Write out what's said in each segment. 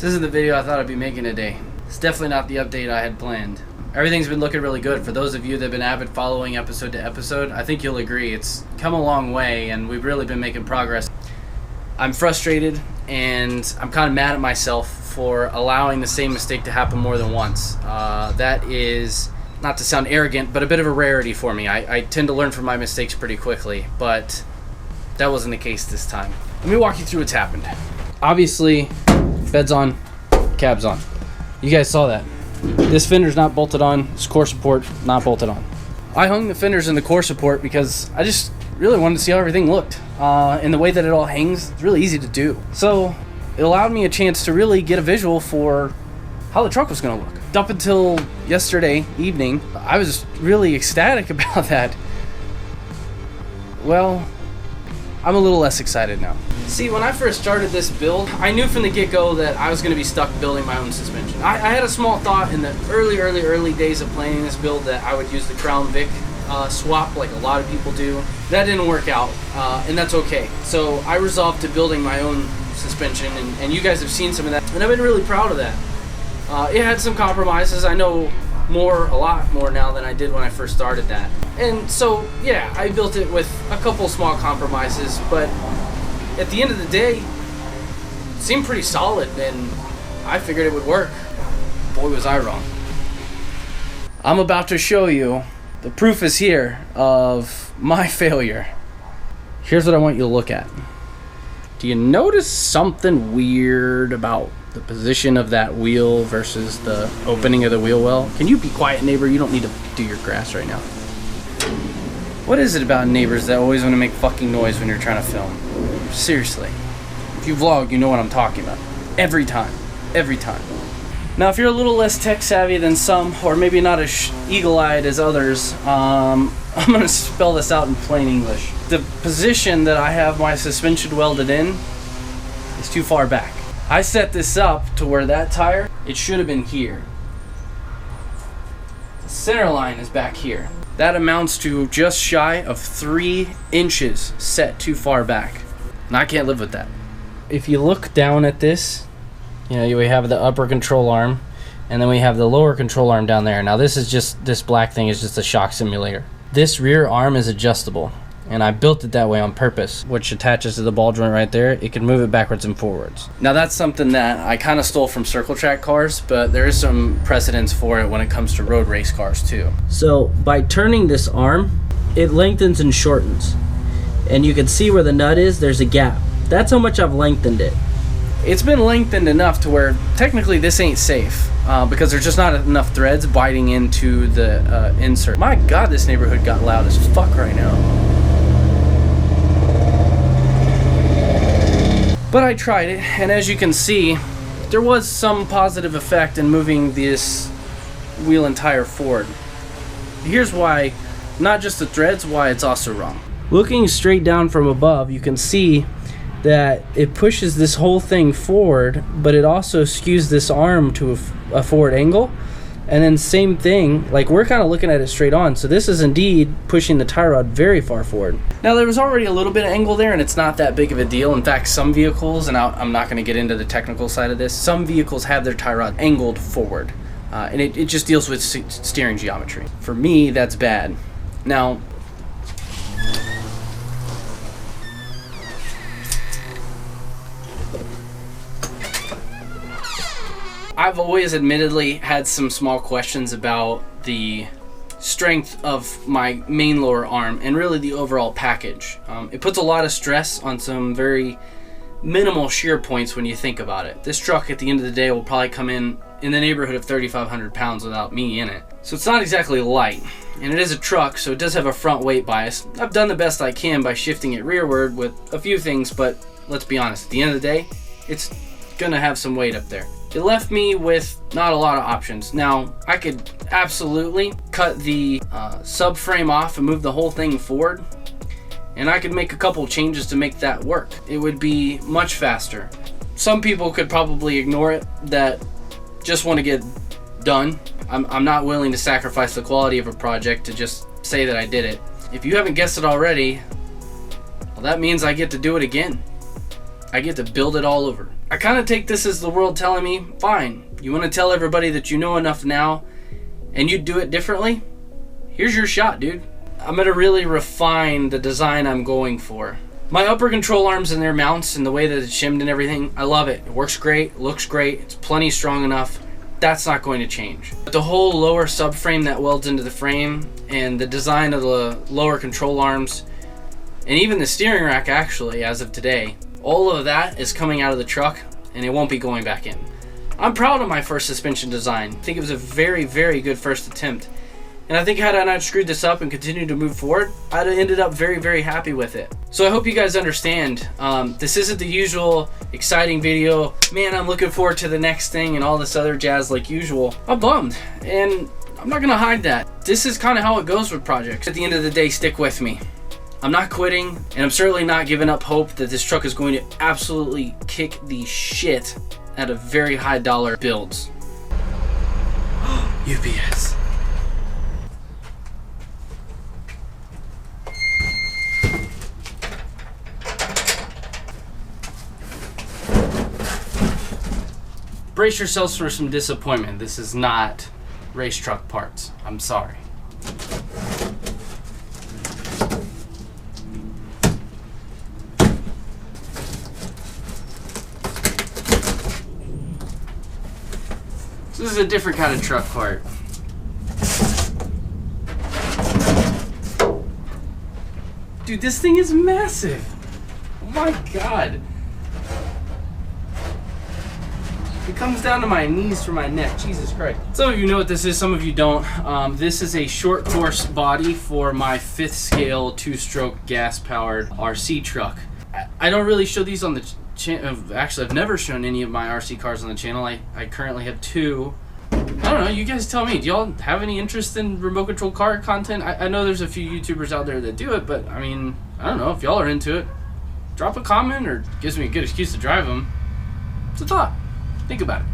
This isn't the video I thought I'd be making today. It's definitely not the update I had planned. Everything's been looking really good. For those of you that have been avid following episode to episode, I think you'll agree it's come a long way and we've really been making progress. I'm frustrated and I'm kind of mad at myself for allowing the same mistake to happen more than once. That is, not to sound arrogant, but a bit of a rarity for me. I tend to learn from my mistakes pretty quickly, but that wasn't the case this time. Let me walk you through what's happened. Obviously, bed's on, cab's on. You guys saw that. This fender's not bolted on, this core support not bolted on. I hung the fenders in the core support because I just really wanted to see how everything looked. And the way that it all hangs, it's really easy to do. So it allowed me a chance to really get a visual for how the truck was gonna look. Up until yesterday evening, I was really ecstatic about that. Well, I'm a little less excited now. See, when I first started this build, I knew from the get-go that I was going to be stuck building my own suspension. I had a small thought in the early days of planning this build that I would use the Crown Vic swap like a lot of people do. That didn't work out, and that's okay. So I resolved to building my own suspension, and you guys have seen some of that, and I've been really proud of that. It had some compromises. I know a lot more now than I did when I first started that. And so, yeah, I built it with a couple small compromises, but at the end of the day, it seemed pretty solid, and I figured it would work. Boy, was I wrong. I'm about to show you, the proof is here, of my failure. Here's what I want you to look at. Do you notice something weird about the position of that wheel versus the opening of the wheel well? Can you be quiet, neighbor? You don't need to do your grass right now. What is it about neighbors that always want to make fucking noise when you're trying to film? Seriously. If you vlog, you know what I'm talking about. Every time. Every time. Now, if you're a little less tech savvy than some, or maybe not as eagle-eyed as others, I'm going to spell this out in plain English. The position that I have my suspension welded in is too far back. I set this up to where that tire, it should have been here. The center line is back here. That amounts to just shy of 3 inches set too far back. And I can't live with that. If you look down at this, you know, we have the upper control arm, and then we have the lower control arm down there. Now this black thing is just a shock simulator. This rear arm is adjustable, and I built it that way on purpose, which attaches to the ball joint right there. It can move it backwards and forwards. Now that's something that I kind of stole from circle track cars, but there is some precedence for it when it comes to road race cars too. So by turning this arm, it lengthens and shortens. And you can see where the nut is, there's a gap. That's how much I've lengthened it. It's been lengthened enough to where technically this ain't safe because there's just not enough threads biting into the insert. My God, this neighborhood got loud as fuck right now. But I tried it, and as you can see, there was some positive effect in moving this wheel and tire forward. Here's why, not just the threads, why it's also wrong. Looking straight down from above, you can see that it pushes this whole thing forward, but it also skews this arm to a forward angle. And then same thing, like we're kind of looking at it straight on, so this is indeed pushing the tie rod very far forward. Now there was already a little bit of angle there, and it's not that big of a deal. In fact, some vehicles, and I'm not going to get into the technical side of this, some vehicles have their tie rod angled forward, and it just deals with steering geometry. For me, that's bad. Now, I've always admittedly had some small questions about the strength of my main lower arm and really the overall package. It puts a lot of stress on some very minimal shear points when you think about it. This truck at the end of the day will probably come in the neighborhood of 3,500 pounds without me in it. So it's not exactly light, and it is a truck, so it does have a front weight bias. I've done the best I can by shifting it rearward with a few things, but let's be honest, at the end of the day, it's gonna have some weight up there. It left me with not a lot of options. Now, I could absolutely cut the subframe off and move the whole thing forward, and I could make a couple changes to make that work. It would be much faster. Some people could probably ignore it that just want to get done. I'm not willing to sacrifice the quality of a project to just say that I did it. If you haven't guessed it already, well, that means I get to do it again. I get to build it all over. I kind of take this as the world telling me, fine, you want to tell everybody that you know enough now and you'd do it differently? Here's your shot, dude. I'm gonna really refine the design I'm going for. My upper control arms and their mounts and the way that it's shimmed and everything, I love it. It works great, looks great, it's plenty strong enough. That's not going to change. But the whole lower subframe that welds into the frame and the design of the lower control arms and even the steering rack, actually, as of today, all of that is coming out of the truck and it won't be going back in. I'm proud of my first suspension design. I think it was a very, very good first attempt. And I think had I not screwed this up and continued to move forward, I'd have ended up very, very happy with it. So I hope you guys understand. This isn't the usual exciting video. Man, I'm looking forward to the next thing and all this other jazz like usual. I'm bummed, and I'm not gonna hide that. This is kind of how it goes with projects. At the end of the day, stick with me. I'm not quitting, and I'm certainly not giving up hope that this truck is going to absolutely kick the shit out of very high dollar builds. UPS. Brace yourselves for some disappointment. This is not race truck parts. I'm sorry. So this is a different kind of truck part. Dude, this thing is massive. Oh my God. It comes down to my knees for my neck. Jesus Christ. Some of you know what this is, some of you don't. This is a short course body for my 5th scale 2-stroke gas powered RC truck. I don't really show these on the channel. Actually, I've never shown any of my RC cars on the channel. I currently have 2. I don't know, you guys tell me. Do y'all have any interest in remote control car content? I know there's a few YouTubers out there that do it, but I mean, I don't know if y'all are into it. Drop a comment or gives me a good excuse to drive them. It's a thought. Think about it.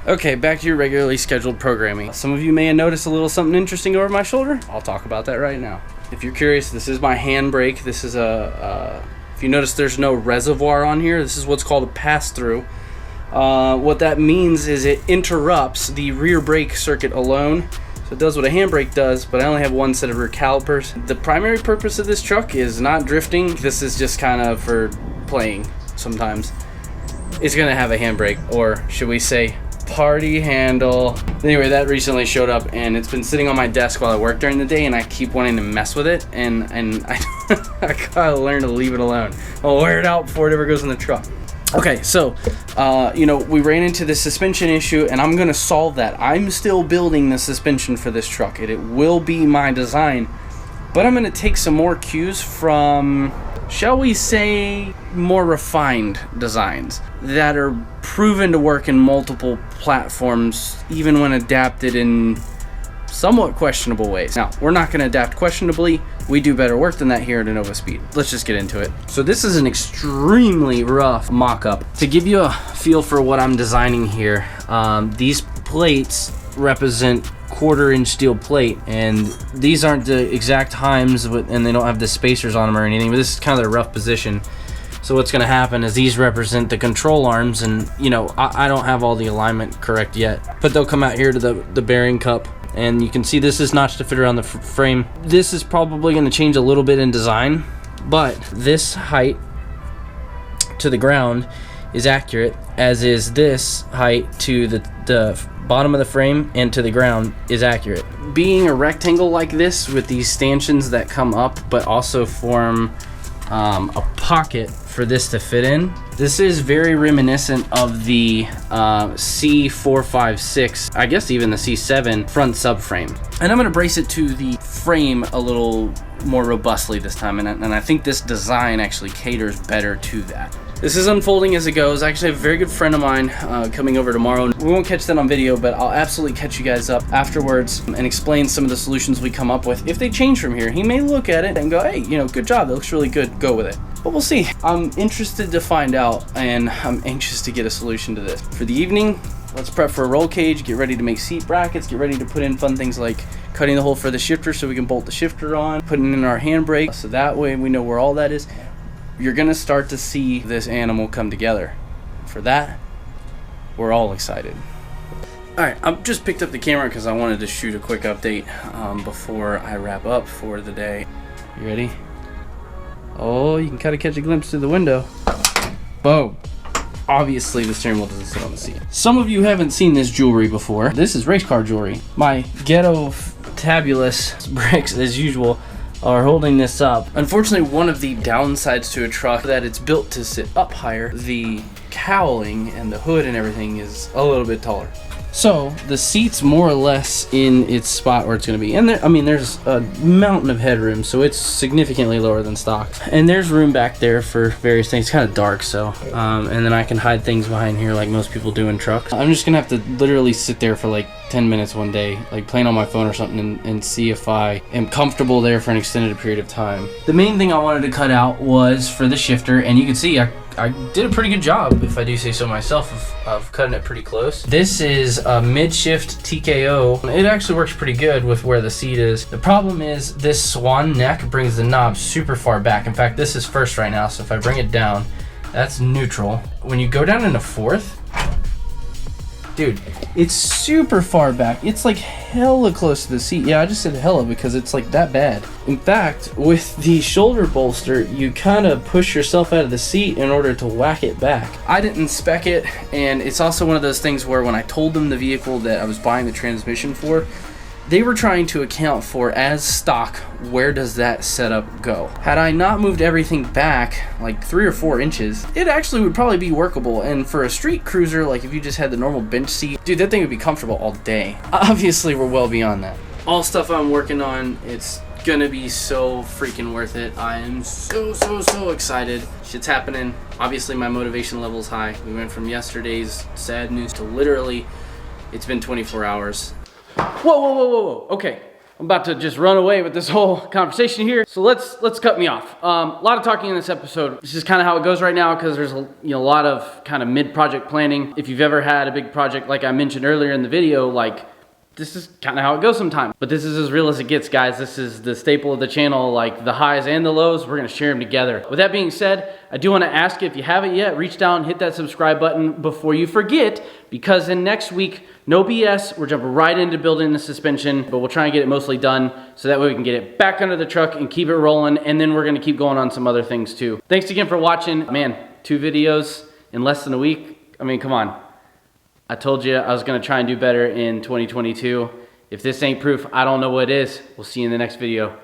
Okay, back to your regularly scheduled programming. Some of you may have noticed a little something interesting over my shoulder. I'll talk about that right now. If you're curious, this is my handbrake. This is if you notice there's no reservoir on here, this is what's called a pass-through. What that means is it interrupts the rear brake circuit alone. So it does what a handbrake does, but I only have one set of rear calipers. The primary purpose of this truck is not drifting. This is just kind of for playing sometimes. It's gonna have a handbrake, or should we say party handle. Anyway, that recently showed up and it's been sitting on my desk while I work during the day, and I keep wanting to mess with it, and I, I gotta learn to leave it alone. I'll wear it out before it ever goes in the truck. Okay, so you know, we ran into this suspension issue and I'm gonna solve that. I'm still building the suspension for this truck. It will be my design, but I'm gonna take some more cues from, shall we say, more refined designs that are proven to work in multiple platforms, even when adapted in somewhat questionable ways. Now, we're not going to adapt questionably. We do better work than that here at Innovaspeed. Let's just get into it. So this is an extremely rough mock-up. To give you a feel for what I'm designing here, these plates represent 1/4-inch steel plate, and these aren't the exact heims, and they don't have the spacers on them or anything, but this is kind of the rough position. So what's going to happen is these represent the control arms, and you know, I don't have all the alignment correct yet, but they'll come out here to the bearing cup, and you can see this is notched to fit around the frame. This is probably going to change a little bit in design, but this height to the ground is accurate, as is this height to the bottom of the frame and to the ground is accurate. Being a rectangle like this with these stanchions that come up but also form a pocket for this to fit in, this is very reminiscent of the C456, I guess even the C7 front subframe. And I'm going to brace it to the frame a little more robustly this time, and I think this design actually caters better to that. This is unfolding as it goes. I actually have a very good friend of mine coming over tomorrow. We won't catch that on video, but I'll absolutely catch you guys up afterwards and explain some of the solutions we come up with. If they change from here, he may look at it and go, hey, you know, good job, that looks really good, go with it. But we'll see. I'm interested to find out, and I'm anxious to get a solution to this. For the evening, let's prep for a roll cage, get ready to make seat brackets, get ready to put in fun things like cutting the hole for the shifter so we can bolt the shifter on, putting in our handbrake so that way we know where all that is. You're gonna start to see this animal come together for for that, we're all excited. Alright, I've just picked up the camera because I wanted to shoot a quick update before I wrap up for the day. You ready? Oh, you can kind of catch a glimpse through the window. Boom. Obviously, the steering wheel doesn't sit on the seat. Some of you haven't seen this jewelry before. This is race car jewelry. My ghetto tabulous bricks, as usual, are holding this up. Unfortunately, one of the downsides to a truck that it's built to sit up higher, the cowling and the hood and everything is a little bit taller. So the seat's more or less in its spot where it's going to be. And there, I mean, there's a mountain of headroom, so it's significantly lower than stock. And there's room back there for various things. It's kind of dark, so. And then I can hide things behind here like most people do in trucks. I'm just going to have to literally sit there for like 10 minutes one day, like playing on my phone or something, and see if I am comfortable there for an extended period of time. The main thing I wanted to cut out was for the shifter, and you can see I did a pretty good job, if I do say so myself, of cutting it pretty close. This is a mid-shift TKO. It actually works pretty good with where the seat is. The problem is this swan neck brings the knob super far back. In fact, this is first right now, so if I bring it down, that's neutral. When you go down into fourth, dude, it's super far back. It's like hella close to the seat. Yeah, I just said hella because it's like that bad. In fact, with the shoulder bolster, you kind of push yourself out of the seat in order to whack it back. I didn't spec it, and it's also one of those things where when I told them the vehicle that I was buying the transmission for, they were trying to account for, as stock, where does that setup go? Had I not moved everything back like 3 or 4 inches, it actually would probably be workable. And for a street cruiser, like if you just had the normal bench seat, dude, that thing would be comfortable all day. Obviously, we're well beyond that. All stuff I'm working on, it's gonna be so freaking worth it. I am so excited. Shit's happening. Obviously, my motivation level's high. We went from yesterday's sad news to literally, it's been 24 hours. Whoa. Okay, I'm about to just run away with this whole conversation here. So let's cut me off. A lot of talking in this episode. This is kind of how it goes right now because there's a lot of kind of mid-project planning. If you've ever had a big project like I mentioned earlier in the video, like this is kind of how it goes sometimes. But this is as real as it gets, guys. This is the staple of the channel, like the highs and the lows. We're gonna share them together. With that being said, I do want to ask you, if you haven't yet, reach down, hit that subscribe button before you forget, because in next week, no BS, we're jumping right into building the suspension, but we'll try and get it mostly done so that way we can get it back under the truck and keep it rolling, and then we're gonna keep going on some other things too. Thanks again for watching. Man, 2 videos in less than a week. I mean, come on. I told you I was gonna try and do better in 2022. If this ain't proof, I don't know what is. We'll see you in the next video.